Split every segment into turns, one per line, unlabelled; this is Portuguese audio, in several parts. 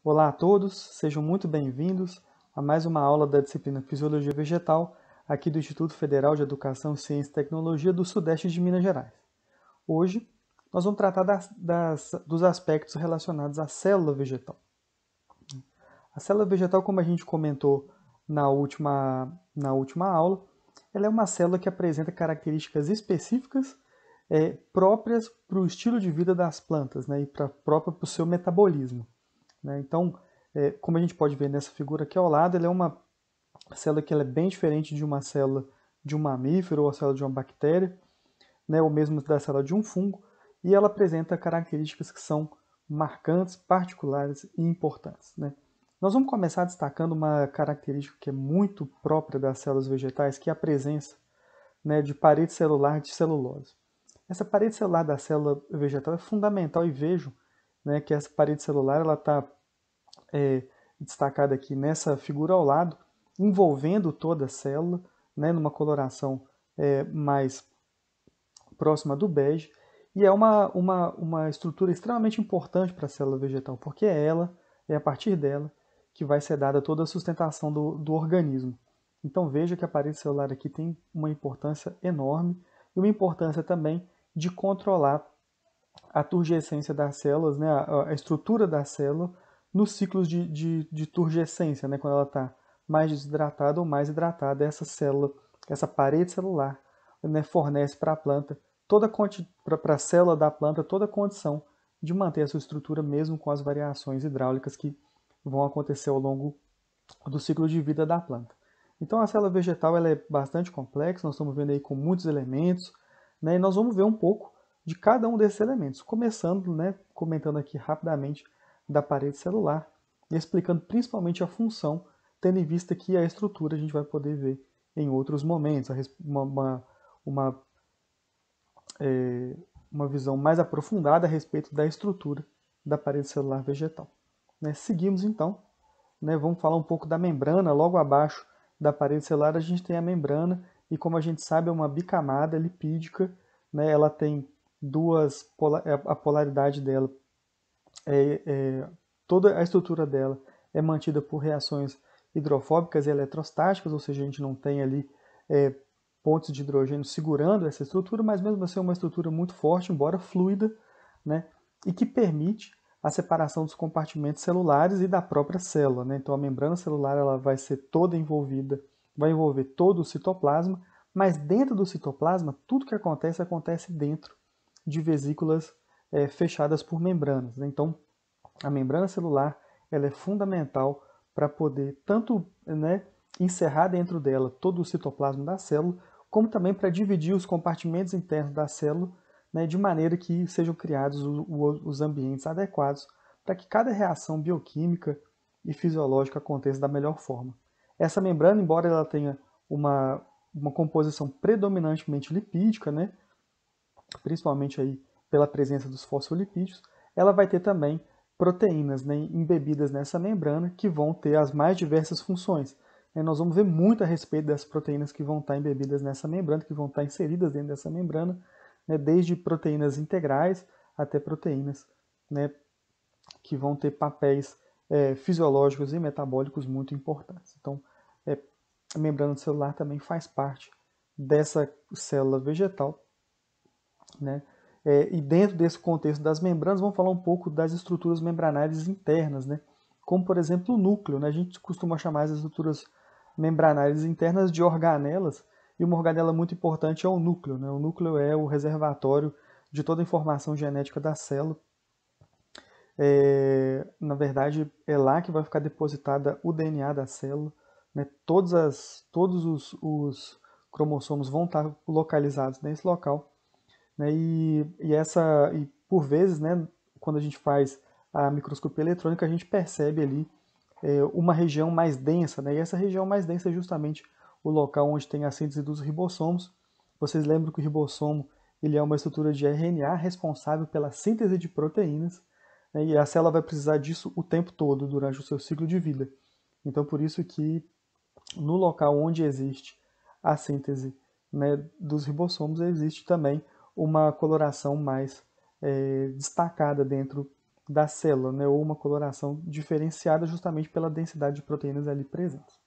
Olá a todos, sejam muito bem-vindos a mais uma aula da disciplina Fisiologia Vegetal, aqui do Instituto Federal de Educação, Ciência e Tecnologia do Sudeste de Minas Gerais. Hoje, nós vamos tratar dos aspectos relacionados à célula vegetal. A célula vegetal, como a gente comentou na última aula, ela é uma célula que apresenta características específicas próprias para o estilo de vida das plantas, né, e própria para o seu metabolismo. Né? Então, como a gente pode ver nessa figura aqui ao lado, ela é uma célula que ela é bem diferente de uma célula de um mamífero ou a célula de uma bactéria, né, ou mesmo da célula de um fungo, e ela apresenta características que são marcantes, particulares e importantes. Né? Nós vamos começar destacando uma característica que é muito própria das células vegetais, que é a presença, né, de parede celular de celulose. Essa parede celular da célula vegetal é fundamental e vejo, né, que essa parede celular ela está destacada aqui nessa figura ao lado, envolvendo toda a célula, né, numa coloração mais próxima do bege, e é uma estrutura extremamente importante para a célula vegetal, porque é a partir dela que vai ser dada toda a sustentação do organismo. Então veja que a parede celular aqui tem uma importância enorme e uma importância também de controlar a turgescência das células, né, a estrutura da célula nos ciclos de turgescência, né, quando ela está mais desidratada ou mais hidratada, essa célula, essa parede celular, né, fornece para a planta para a célula da planta toda a condição de manter a sua estrutura mesmo com as variações hidráulicas que vão acontecer ao longo do ciclo de vida da planta. Então a célula vegetal ela é bastante complexa, nós estamos vendo aí com muitos elementos, né, e nós vamos ver um pouco de cada um desses elementos, começando, né, comentando aqui rapidamente da parede celular e explicando principalmente a função, tendo em vista que a estrutura a gente vai poder ver em outros momentos, uma, uma visão mais aprofundada a respeito da estrutura da parede celular vegetal. Né, seguimos então, né, vamos falar um pouco da membrana. Logo abaixo da parede celular a gente tem a membrana e, como a gente sabe, é uma bicamada lipídica, né, ela tem a polaridade dela, toda a estrutura dela é mantida por reações hidrofóbicas e eletrostáticas, ou seja, a gente não tem ali pontos de hidrogênio segurando essa estrutura, mas mesmo assim é uma estrutura muito forte, embora fluida, né, e que permite a separação dos compartimentos celulares e da própria célula. Né? Então a membrana celular ela vai ser toda envolvida, vai envolver todo o citoplasma, mas dentro do citoplasma, tudo que acontece dentro de vesículas fechadas por membranas. Né? Então a membrana celular ela é fundamental para poder tanto, né, encerrar dentro dela todo o citoplasma da célula, como também para dividir os compartimentos internos da célula, né, de maneira que sejam criados os ambientes adequados para que cada reação bioquímica e fisiológica aconteça da melhor forma. Essa membrana, embora ela tenha uma composição predominantemente lipídica, né, principalmente aí pela presença dos fosfolipídios, ela vai ter também proteínas, né, embebidas nessa membrana que vão ter as mais diversas funções. E nós vamos ver muito a respeito das proteínas que vão estar embebidas nessa membrana, que vão estar inseridas dentro dessa membrana, né, desde proteínas integrais até proteínas, né, que vão ter papéis fisiológicos e metabólicos muito importantes. Então, a membrana celular também faz parte dessa célula vegetal, né? E dentro desse contexto das membranas, vamos falar um pouco das estruturas membranares internas, né? Como, por exemplo, o núcleo. Né? A gente costuma chamar as estruturas membranares internas de organelas, e uma organela muito importante é o núcleo. Né? O núcleo é o reservatório de toda a informação genética da célula. Na verdade, é lá que vai ficar depositada o DNA da célula. Né? Todos os cromossomos vão estar localizados nesse local. Né? E por vezes, né, quando a gente faz a microscopia eletrônica, a gente percebe ali uma região mais densa, né? E essa região mais densa é justamente o local onde tem a síntese dos ribossomos. Vocês lembram que o ribossomo ele é uma estrutura de RNA responsável pela síntese de proteínas, né? E a célula vai precisar disso o tempo todo durante o seu ciclo de vida. Então, por isso que no local onde existe a síntese, né, dos ribossomos, existe também uma coloração mais destacada dentro da célula, né, ou uma coloração diferenciada justamente pela densidade de proteínas ali presentes.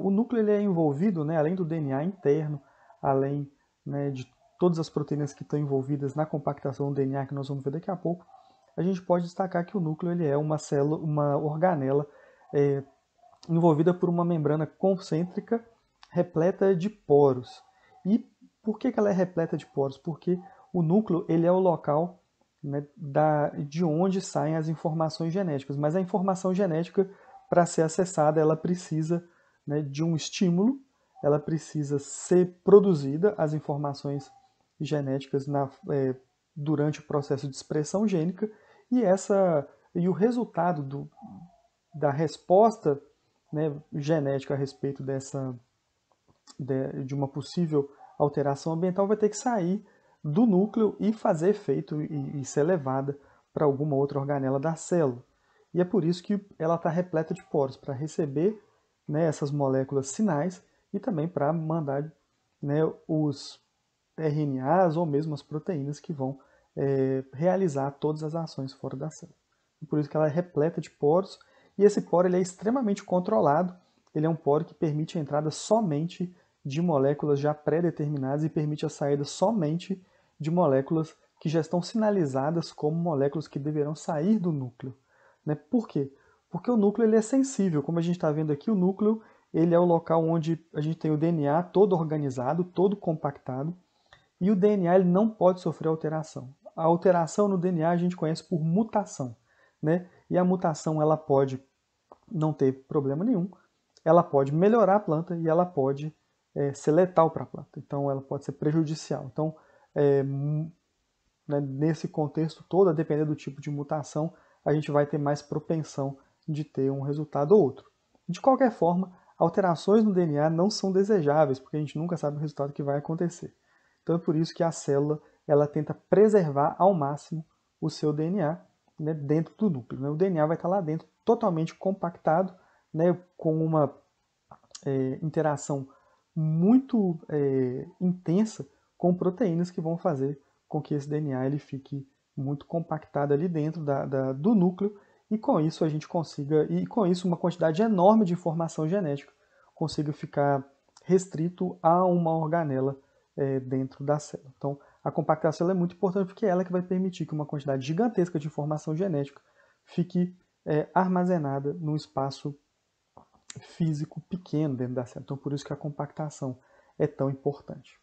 O núcleo ele é envolvido, né, além do DNA interno, além, né, de todas as proteínas que estão envolvidas na compactação do DNA, que nós vamos ver daqui a pouco, a gente pode destacar que o núcleo ele é uma célula, uma organela envolvida por uma membrana concêntrica repleta de poros. E por que ela é repleta de poros? Porque o núcleo ele é o local, né, de onde saem as informações genéticas. Mas a informação genética, para ser acessada, ela precisa, né, de um estímulo, ela precisa ser produzida, as informações genéticas durante o processo de expressão gênica, e o resultado da resposta, né, genética a respeito de uma possível alteração ambiental vai ter que sair do núcleo e fazer efeito e ser levada para alguma outra organela da célula. E é por isso que ela está repleta de poros, para receber, né, essas moléculas sinais e também para mandar, né, os RNAs ou mesmo as proteínas que vão realizar todas as ações fora da célula. E por isso que ela é repleta de poros, e esse poro ele é extremamente controlado, ele é um poro que permite a entrada somente de moléculas já pré-determinadas e permite a saída somente de moléculas que já estão sinalizadas como moléculas que deverão sair do núcleo. Né? Por quê? Porque o núcleo ele é sensível, como a gente está vendo aqui, o núcleo ele é o local onde a gente tem o DNA todo organizado, todo compactado, e o DNA ele não pode sofrer alteração. A alteração no DNA a gente conhece por mutação, né? E a mutação ela pode não ter problema nenhum, ela pode melhorar a planta e ela pode ser letal para a planta. Então ela pode ser prejudicial. Então, né, nesse contexto todo, a depender do tipo de mutação, a gente vai ter mais propensão de ter um resultado ou outro. De qualquer forma, alterações no DNA não são desejáveis, porque a gente nunca sabe o resultado que vai acontecer. Então é por isso que a célula ela tenta preservar ao máximo o seu DNA, né, dentro do núcleo. Né? O DNA vai estar lá dentro totalmente compactado, né, com uma interação muito intensa com proteínas que vão fazer com que esse DNA ele fique muito compactado ali dentro do núcleo, e com isso a gente consiga, e com isso uma quantidade enorme de informação genética consiga ficar restrito a uma organela dentro da célula. Então, a compactação é muito importante porque é ela que vai permitir que uma quantidade gigantesca de informação genética fique armazenada num espaço físico pequeno dentro da célula. Então, por isso que a compactação é tão importante.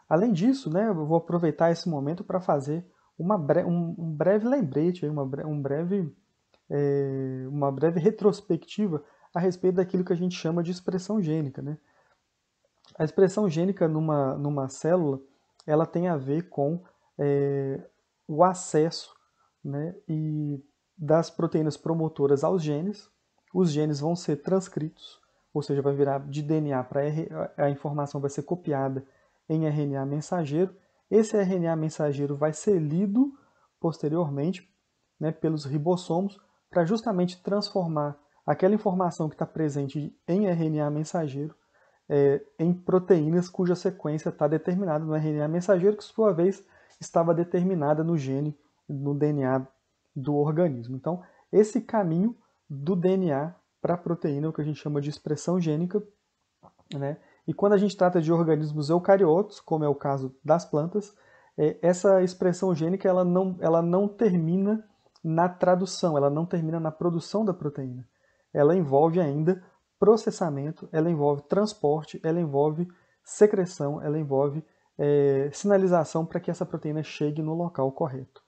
Além disso, né, eu vou aproveitar esse momento para fazer um breve lembrete, uma breve retrospectiva a respeito daquilo que a gente chama de expressão gênica. Né? A expressão gênica numa célula ela tem a ver com o acesso, né, das proteínas promotoras aos genes. Os genes vão ser transcritos, ou seja, vai virar de DNA para a informação vai ser copiada em RNA mensageiro. Esse RNA mensageiro vai ser lido posteriormente, né, pelos ribossomos para justamente transformar aquela informação que está presente em RNA mensageiro em proteínas cuja sequência está determinada no RNA mensageiro, que, por sua vez, estava determinada no gene, no DNA do organismo. Então, esse caminho do DNA para a proteína é o que a gente chama de expressão gênica, né? E quando a gente trata de organismos eucariotos, como é o caso das plantas, essa expressão gênica ela não termina na tradução, ela não termina na produção da proteína. Ela envolve ainda processamento, ela envolve transporte, ela envolve secreção, ela envolve sinalização para que essa proteína chegue no local correto.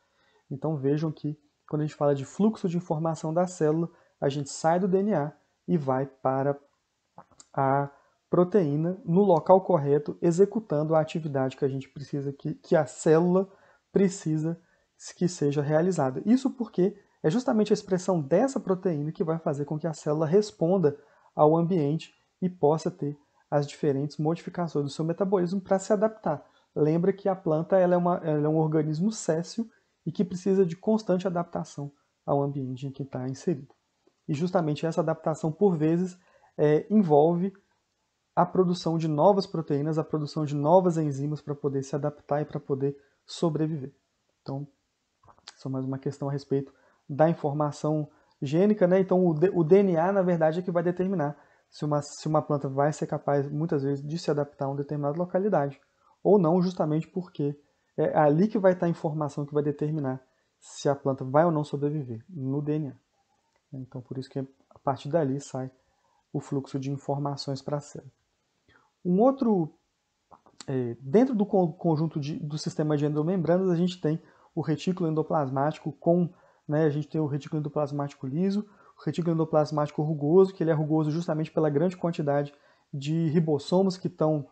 Então vejam que quando a gente fala de fluxo de informação da célula, a gente sai do DNA e vai para a proteína no local correto, executando a atividade que a gente precisa, que a célula precisa que seja realizada. Isso porque é justamente a expressão dessa proteína que vai fazer com que a célula responda ao ambiente e possa ter as diferentes modificações do seu metabolismo para se adaptar. Lembra que a planta ela é um organismo séssil e que precisa de constante adaptação ao ambiente em que está inserido. E justamente essa adaptação, por vezes, envolve a produção de novas proteínas, a produção de novas enzimas para poder se adaptar e para poder sobreviver. Então, Só mais uma questão a respeito da informação gênica, né? Então o DNA, na verdade, é que vai determinar se uma planta vai ser capaz, muitas vezes, de se adaptar a uma determinada localidade, ou não, justamente porque é ali que vai estar a informação que vai determinar se a planta vai ou não sobreviver, no DNA. Então, por isso que a partir dali sai o fluxo de informações para a célula. Um outro, dentro do conjunto do sistema de endomembranas, a gente tem o retículo endoplasmático a gente tem o retículo endoplasmático liso, o retículo endoplasmático rugoso, que ele é rugoso justamente pela grande quantidade de ribossomos que estão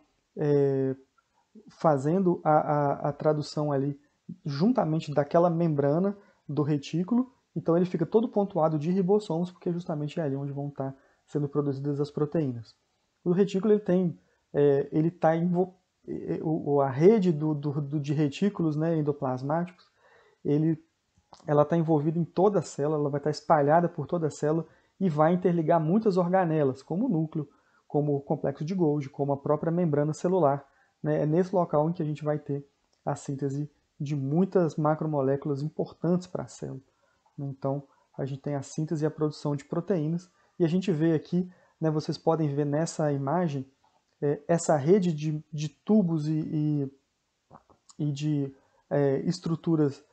fazendo a tradução ali juntamente daquela membrana do retículo. Então ele fica todo pontuado de ribossomos, porque justamente é ali onde vão estar sendo produzidas as proteínas. O retículo ele está a rede de retículos, né, endoplasmáticos, ela está envolvida em toda a célula, ela vai estar espalhada por toda a célula e vai interligar muitas organelas, como o núcleo, como o complexo de Golgi, como a própria membrana celular. Né? É nesse local em que a gente vai ter a síntese de muitas macromoléculas importantes para a célula. Então, a gente tem a síntese e a produção de proteínas, e a gente vê aqui, né, vocês podem ver nessa imagem, essa rede de tubos e de estruturas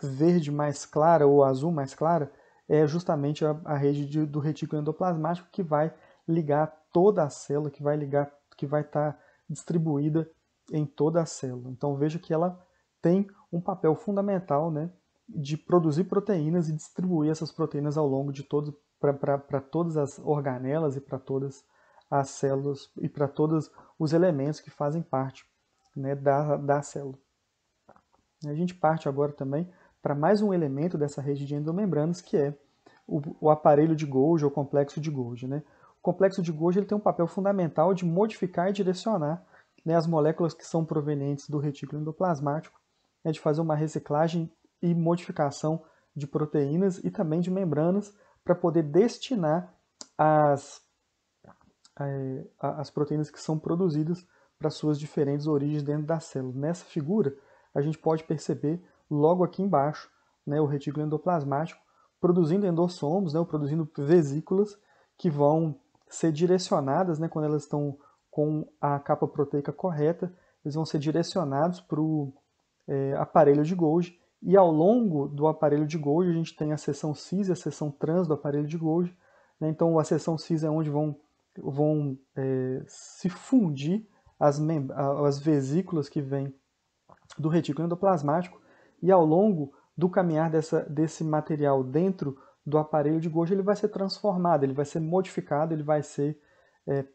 verde mais clara ou azul mais clara, é justamente a rede do retículo endoplasmático que vai ligar toda a célula, que vai estar distribuída em toda a célula. Então veja que ela tem um papel fundamental, né, de produzir proteínas e distribuir essas proteínas ao longo de para todas as organelas e para todas as células e para todos os elementos que fazem parte, né, da célula. A gente parte agora também para mais um elemento dessa rede de endomembranas, que é o aparelho de Golgi, ou complexo de Golgi. Né? O complexo de Golgi ele tem um papel fundamental de modificar e direcionar, né, as moléculas que são provenientes do retículo endoplasmático, né, de fazer uma reciclagem e modificação de proteínas e também de membranas para poder destinar as proteínas que são produzidas para suas diferentes origens dentro da célula. Nessa figura, a gente pode perceber logo aqui embaixo, né, o retículo endoplasmático produzindo endossomos, né, ou produzindo vesículas que vão ser direcionadas, né, quando elas estão com a capa proteica correta, eles vão ser direcionados para o aparelho de Golgi, e ao longo do aparelho de Golgi a gente tem a seção cis e a seção trans do aparelho de Golgi. Né, então a seção cis é onde vão se fundir as vesículas que vêm do retículo endoplasmático, e ao longo do caminhar desse material dentro do aparelho de Golgi, ele vai ser transformado, ele vai ser modificado, ele vai ser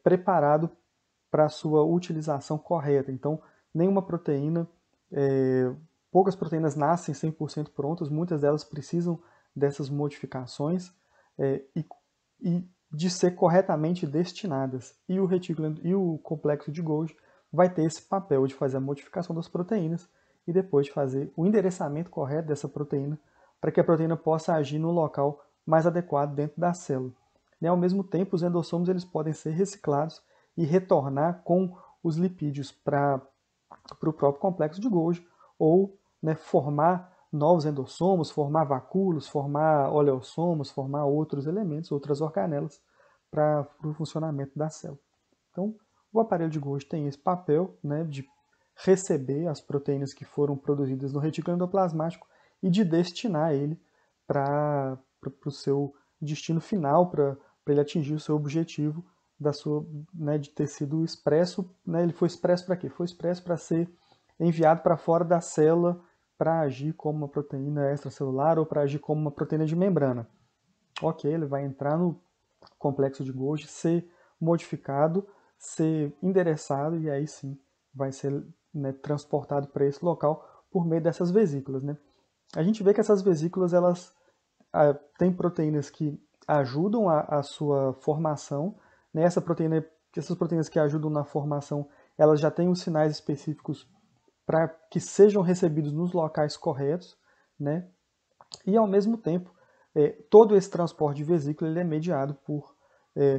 preparado para a sua utilização correta. Então, nenhuma proteína, poucas proteínas nascem 100% prontas, muitas delas precisam dessas modificações e de ser corretamente destinadas. E o retículo e o complexo de Golgi vai ter esse papel de fazer a modificação das proteínas e depois de fazer o endereçamento correto dessa proteína para que a proteína possa agir no local mais adequado dentro da célula. E, ao mesmo tempo, os endossomos eles podem ser reciclados e retornar com os lipídios para o próprio complexo de Golgi, ou, né, formar novos endossomos, formar vacúolos, formar oleossomos, formar outros elementos, outras organelas para o funcionamento da célula. Então, o aparelho de Golgi tem esse papel, né, de receber as proteínas que foram produzidas no retículo endoplasmático e de destinar ele para o seu destino final, para ele atingir o seu objetivo de ter sido expresso. Né, ele foi expresso para quê? Foi expresso para ser enviado para fora da célula para agir como uma proteína extracelular ou para agir como uma proteína de membrana. Ok, ele vai entrar no complexo de Golgi, ser modificado, ser endereçado e aí sim vai ser, né, transportado para esse local por meio dessas vesículas. Né? A gente vê que essas vesículas elas têm proteínas que ajudam a sua formação. Né? Essas proteínas que ajudam na formação, elas já têm os sinais específicos para que sejam recebidos nos locais corretos, né? E ao mesmo tempo, todo esse transporte de vesícula ele é mediado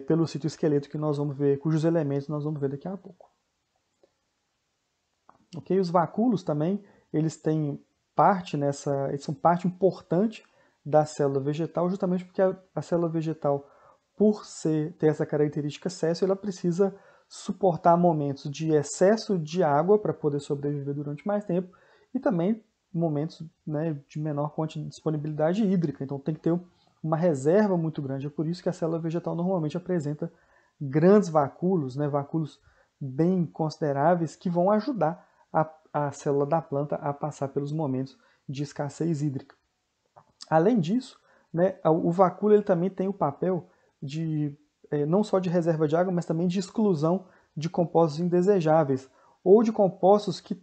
pelo citoesqueleto que nós vamos ver, cujos elementos nós vamos ver daqui a pouco. Okay? Os vacúolos também, eles têm eles são parte importante da célula vegetal, justamente porque a célula vegetal, por ter essa característica sessile, ela precisa suportar momentos de excesso de água para poder sobreviver durante mais tempo e também momentos, né, de menor quantidade de disponibilidade hídrica. Então tem que ter uma reserva muito grande. É por isso que a célula vegetal normalmente apresenta grandes vacúolos, né, vacúolos bem consideráveis que vão ajudar a célula da planta a passar pelos momentos de escassez hídrica. Além disso, né, o vacúolo ele também tem o papel de não só de reserva de água, mas também de exclusão de compostos indesejáveis ou de compostos que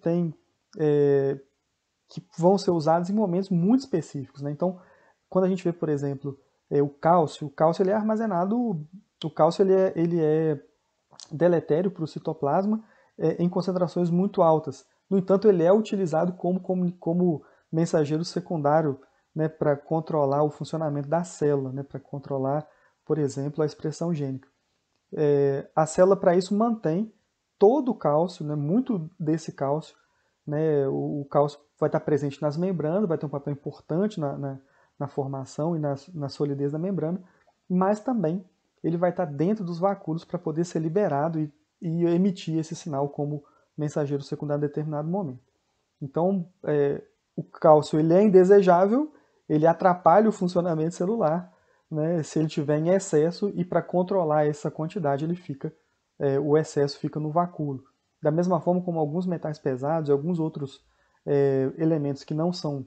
que vão ser usados em momentos muito específicos, né? Então, quando a gente vê, por exemplo, o cálcio ele é armazenado, o cálcio ele é deletério para o citoplasma em concentrações muito altas. No entanto, ele é utilizado como mensageiro secundário, né, para controlar o funcionamento da célula, né, para controlar, por exemplo, a expressão gênica. A célula, para isso, mantém todo o cálcio, né, muito desse cálcio. Né, o cálcio vai estar presente nas membranas, vai ter um papel importante na formação e na solidez da membrana, mas também ele vai estar dentro dos vacúolos para poder ser liberado e emitir esse sinal como mensageiro secundário em determinado momento. Então, o cálcio ele é indesejável, ele atrapalha o funcionamento celular, né, se ele tiver em excesso, e para controlar essa quantidade o excesso fica no vacúolo. Da mesma forma como alguns metais pesados e alguns outros elementos que não são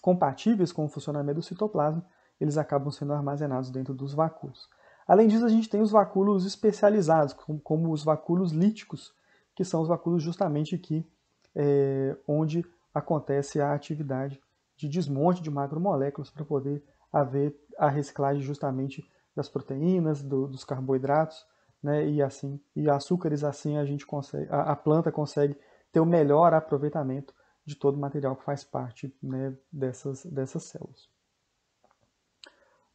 compatíveis com o funcionamento do citoplasma, eles acabam sendo armazenados dentro dos vacúolos. Além disso, a gente tem os vacúolos especializados, como os vacúolos líticos, que são os vacúolos justamente aqui onde acontece a atividade de desmonte de macromoléculas para poder haver a reciclagem justamente das proteínas, dos carboidratos, né, e açúcares, assim a planta consegue ter o melhor aproveitamento de todo o material que faz parte, né, dessas células.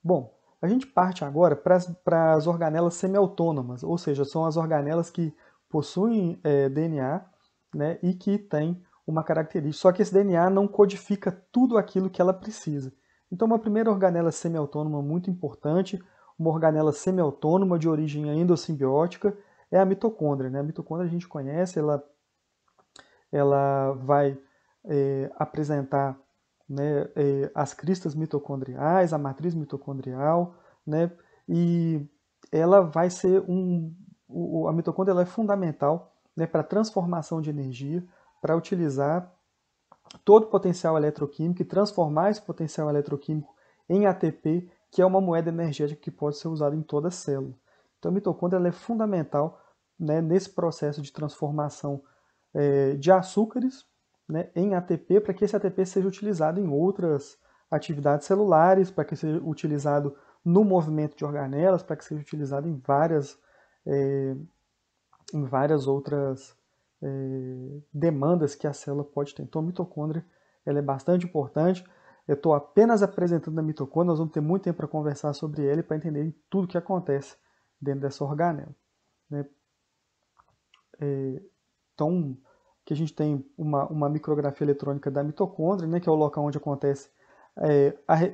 Bom, a gente parte agora para as organelas semiautônomas, ou seja, são as organelas que possuem DNA, né, e que têm uma característica. Só que esse DNA não codifica tudo aquilo que ela precisa. Então, uma primeira organela semiautônoma muito importante, uma organela semiautônoma de origem endossimbiótica, é a mitocôndria. Né? A mitocôndria a gente conhece, ela vai apresentar, né, as cristas mitocondriais, a matriz mitocondrial, né, e ela vai ser a mitocôndria ela é fundamental, né, para a transformação de energia, para utilizar todo o potencial eletroquímico e transformar esse potencial eletroquímico em ATP, que é uma moeda energética que pode ser usada em toda a célula. Então a mitocôndria ela é fundamental, né, nesse processo de transformação de açúcares, né, em ATP, para que esse ATP seja utilizado em outras atividades celulares, para que seja utilizado no movimento de organelas, para que seja utilizado em várias outras demandas que a célula pode ter. Então a mitocôndria ela é bastante importante. Eu estou apenas apresentando a mitocôndria, nós vamos ter muito tempo para conversar sobre ela e para entender tudo o que acontece dentro dessa organela. Né? Então, que a gente tem uma micrografia eletrônica da mitocôndria, né, que é o local onde acontece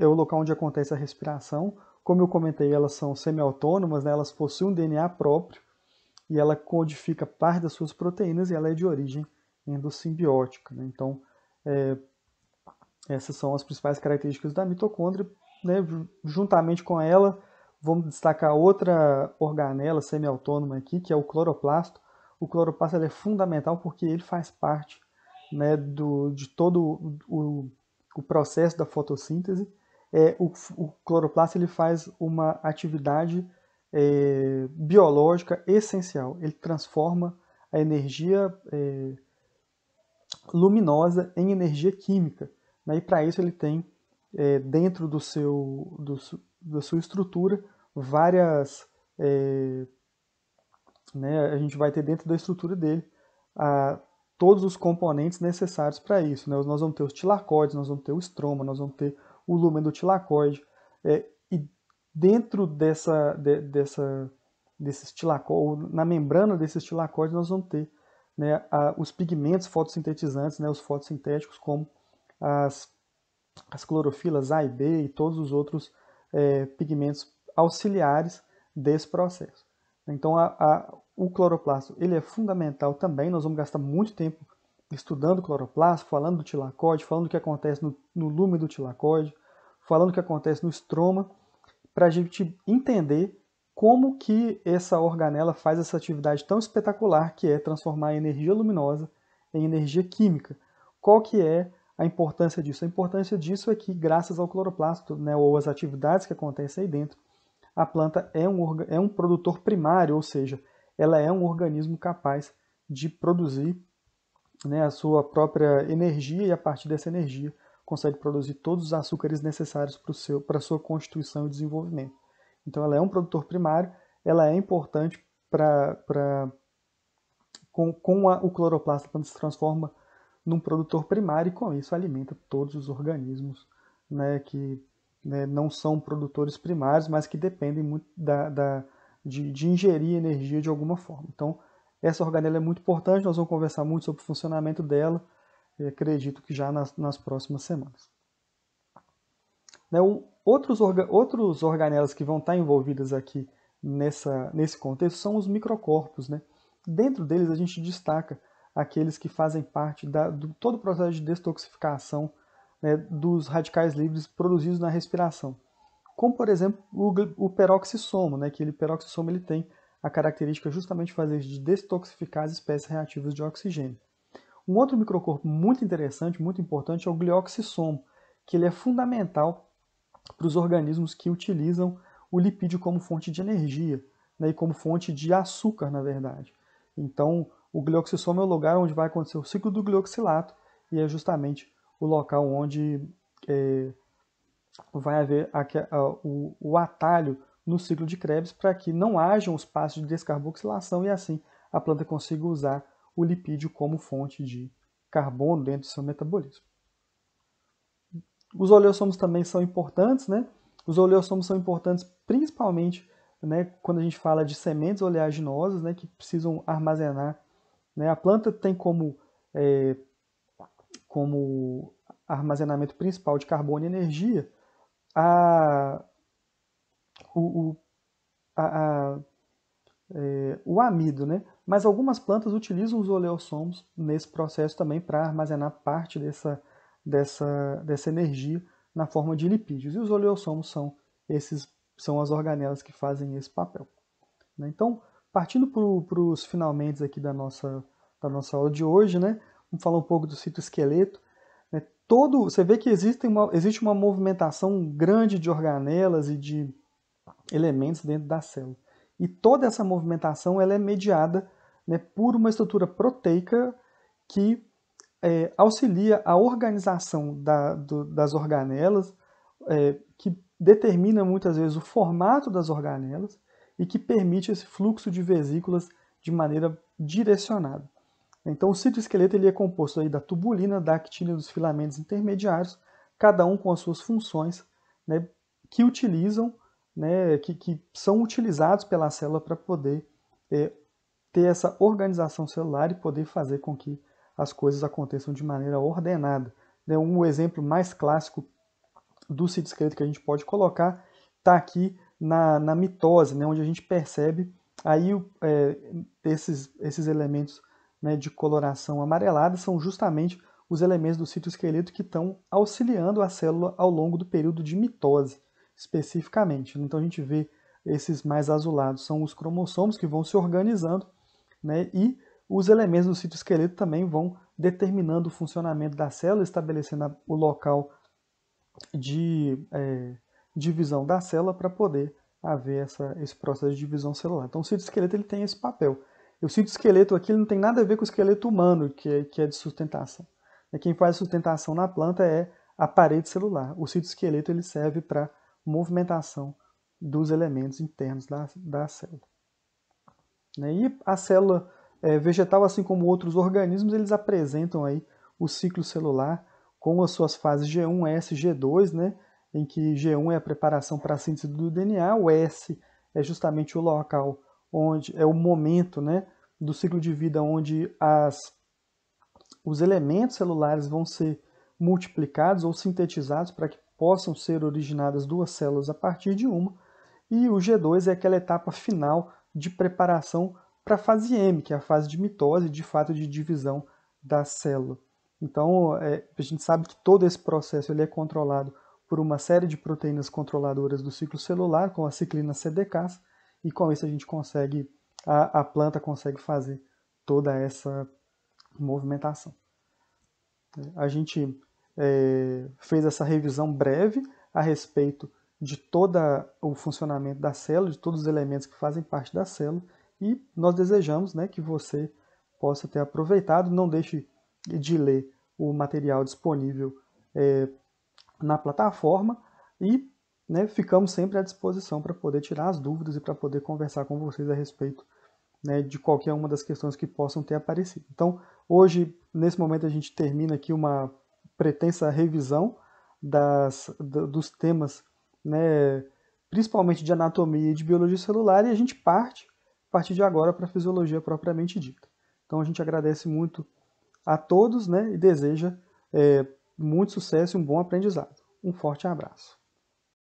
o local onde acontece a respiração. Como eu comentei, elas são semi-autônomas, né, elas possuem um DNA próprio e ela codifica parte das suas proteínas e ela é de origem endossimbiótica. Né? Então, essas são as principais características da mitocôndria. Né? Juntamente com ela, vamos destacar outra organela semi-autônoma aqui, que é o cloroplasto. O cloroplasto é fundamental porque ele faz parte, né, de todo o processo da fotossíntese. O cloroplasto ele faz uma atividade biológica essencial. Ele transforma a energia luminosa em energia química. Né? E para isso ele tem dentro da sua estrutura várias né, a gente vai ter dentro da estrutura dele todos os componentes necessários para isso. Né? Nós vamos ter os tilacoides, nós vamos ter o estroma, nós vamos ter o lúmen do tilacoide. E dentro desses tilacoides, na membrana desses tilacoides, nós vamos ter, né, os pigmentos fotossintetizantes, né, os fotossintéticos, como as, as clorofilas A e B e todos os outros pigmentos auxiliares desse processo. Então, o cloroplasto ele é fundamental também. Nós vamos gastar muito tempo estudando o cloroplasto, falando do tilacóide, falando o que acontece no lume do tilacóide, falando o que acontece no estroma, para a gente entender como que essa organela faz essa atividade tão espetacular que é transformar a energia luminosa em energia química. Qual que é a importância disso? A importância disso é que, graças ao cloroplasto, né, ou às atividades que acontecem aí dentro, a planta é um produtor primário, ou seja, ela é um organismo capaz de produzir, né, a sua própria energia e, a partir dessa energia, consegue produzir todos os açúcares necessários para a sua constituição e desenvolvimento. Então, ela é um produtor primário, ela é importante com o cloroplasto, a planta se transforma num produtor primário e, com isso, alimenta todos os organismos, né, que, né, não são produtores primários, mas que dependem muito de ingerir energia de alguma forma. Então, essa organela é muito importante, nós vamos conversar muito sobre o funcionamento dela, e acredito que já nas próximas semanas. Né, outros organelas que vão estar envolvidas aqui nesse contexto são os microcorpos. Né? Dentro deles a gente destaca aqueles que fazem parte do todo o processo de detoxificação, né, dos radicais livres produzidos na respiração. Como, por exemplo, o peroxissomo, né, que o peroxissomo ele tem a característica justamente de fazer de detoxificar as espécies reativas de oxigênio. Um outro microcorpo muito interessante, muito importante, é o glioxissomo, que ele é fundamental para os organismos que utilizam o lipídio como fonte de energia, né, e como fonte de açúcar, na verdade. Então, o glioxissomo é o lugar onde vai acontecer o ciclo do glioxilato e é justamente o local onde vai haver o atalho no ciclo de Krebs para que não hajam os passos de descarboxilação e assim a planta consiga usar o lipídio como fonte de carbono dentro do seu metabolismo. Os oleossomos também são importantes, né? Os oleossomos são importantes principalmente, né, quando a gente fala de sementes oleaginosas, né, que precisam armazenar. Né? A planta tem como armazenamento principal de carbono e energia o, a, o amido, né? Mas algumas plantas utilizam os oleossomos nesse processo também para armazenar parte dessa energia na forma de lipídios. E os oleossomos são as organelas que fazem esse papel. Né? Então, partindo para os finalmente aqui da nossa aula de hoje, né? Vamos falar um pouco do citoesqueleto. Né? Você vê que existe uma movimentação grande de organelas e de elementos dentro da célula. E toda essa movimentação ela é mediada, né, por uma estrutura proteica que auxilia a organização das organelas, que determina muitas vezes o formato das organelas e que permite esse fluxo de vesículas de maneira direcionada. Então o citoesqueleto ele é composto aí da tubulina, da actina e dos filamentos intermediários, cada um com as suas funções, né, que utilizam, né, que são utilizados pela célula para poder ter essa organização celular e poder fazer com que as coisas aconteçam de maneira ordenada. Né? Um exemplo mais clássico do citoesqueleto que a gente pode colocar está aqui na mitose, né, onde a gente percebe aí esses elementos, né, de coloração amarelada são justamente os elementos do citoesqueleto que estão auxiliando a célula ao longo do período de mitose, especificamente. Então a gente vê esses mais azulados são os cromossomos que vão se organizando, né, e os elementos do citoesqueleto também vão determinando o funcionamento da célula, estabelecendo o local de divisão da célula para poder haver esse processo de divisão celular. Então o citoesqueleto ele tem esse papel. E o citoesqueleto aqui não tem nada a ver com o esqueleto humano, que é de sustentação. Quem faz sustentação na planta é a parede celular. O citoesqueleto ele serve para movimentação dos elementos internos da célula. E a célula vegetal, assim como outros organismos, eles apresentam aí o ciclo celular com as suas fases G1, S, G2, né, em que G1 é a preparação para a síntese do DNA, o S é justamente o local onde é o momento, né, do ciclo de vida onde os elementos celulares vão ser multiplicados ou sintetizados para que possam ser originadas duas células a partir de uma. E o G2 é aquela etapa final de preparação para a fase M, que é a fase de mitose, de fato de divisão da célula. Então, a gente sabe que todo esse processo ele é controlado por uma série de proteínas controladoras do ciclo celular, com a ciclina CDKs, e com isso a gente consegue, a planta consegue fazer toda essa movimentação. A gente fez essa revisão breve a respeito de todo o funcionamento da célula, de todos os elementos que fazem parte da célula, e nós desejamos, né, que você possa ter aproveitado. Não deixe de ler o material disponível na plataforma e, né, ficamos sempre à disposição para poder tirar as dúvidas e para poder conversar com vocês a respeito, né, de qualquer uma das questões que possam ter aparecido. Então, hoje, nesse momento, a gente termina aqui uma pretensa revisão dos temas, né, principalmente de anatomia e de biologia celular, e a gente parte, a partir de agora, para a fisiologia propriamente dita. Então, a gente agradece muito a todos, né, e deseja muito sucesso e um bom aprendizado. Um forte abraço.